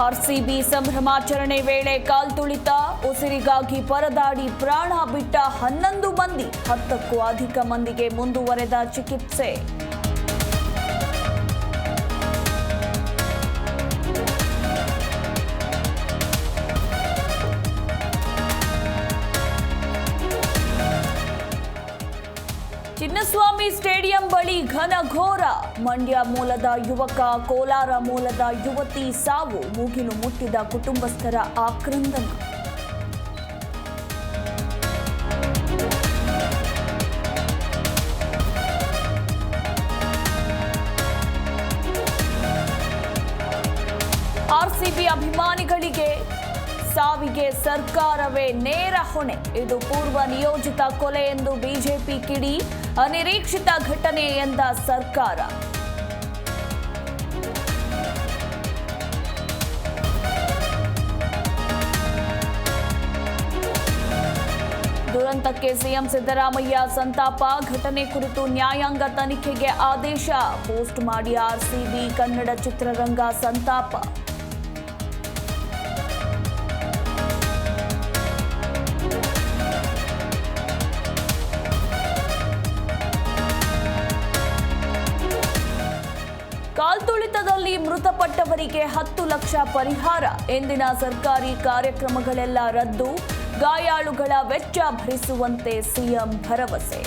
RCB ಸಂಭ್ರಮಾಚರಣೆ ವೇಳೆ ಕಾಲ್ತುಳಿತ, ಉಸಿರಿಗಾಗಿ ಪರದಾಡಿ ಪ್ರಾಣ ಬಿಟ್ಟ 11 ಮಂದಿ, 10ಕ್ಕೂ ಅಧಿಕ ಮಂದಿಗೆ ಮುಂದುವರೆದ ಚಿಕಿತ್ಸೆ. ಚಿನ್ನಸ್ವಾಮಿ ಸ್ಟೇಡಿಯಂ ಬಳಿ ಘನಘೋರ, ಮಂಡ್ಯ ಮೂಲದ ಯುವಕ, ಕೋಲಾರ ಮೂಲದ ಯುವತಿ ಸಾವು, ಮುಗಿಲು ಮುಟ್ಟಿದ ಕುಟುಂಬಸ್ಥರ ಆಕ್ರಂದನ. ಆರ್ಸಿಬಿ ಅಭಿಮಾನಿಗಳಿಗೆ ಸಾವಿಗೆ ಸರ್ಕಾರವೇ ನೇರ ಹೊಣೆ, ಇದು ಪೂರ್ವ ನಿಯೋಜಿತ ಕೊಲೆ ಎಂದು ಬಿಜೆಪಿ ಕಿಡಿ, ಅನಿರೀಕ್ಷಿತ ಘಟನೆ ಎಂದ ಸರ್ಕಾರ. ದುರಂತಕ್ಕೆ ಸಿಎಂ ಸಿದ್ದರಾಮಯ್ಯ ಸಂತಾಪ, ಘಟನೆ ಕುರಿತು ನ್ಯಾಯಾಂಗ ತನಿಖೆಗೆ ಆದೇಶ, ಪೋಸ್ಟ್ ಮಾಡಿ ಆರ್ಸಿಬಿ ಕನ್ನಡ ಚಿತ್ರರಂಗ ಸಂತಾಪ. ಕಾಲ್ತುಳಿತದಲ್ಲಿ ಮೃತಪಟ್ಟವರಿಗೆ 10 ಲಕ್ಷ ಪರಿಹಾರ, ಎಂದಿನ ಸರ್ಕಾರಿ ಕಾರ್ಯಕ್ರಮಗಳೆಲ್ಲ ರದ್ದು, ಗಾಯಾಳುಗಳ ವೆಚ್ಚ ಭರಿಸುವಂತೆ ಸಿಎಂ ಭರವಸೆ.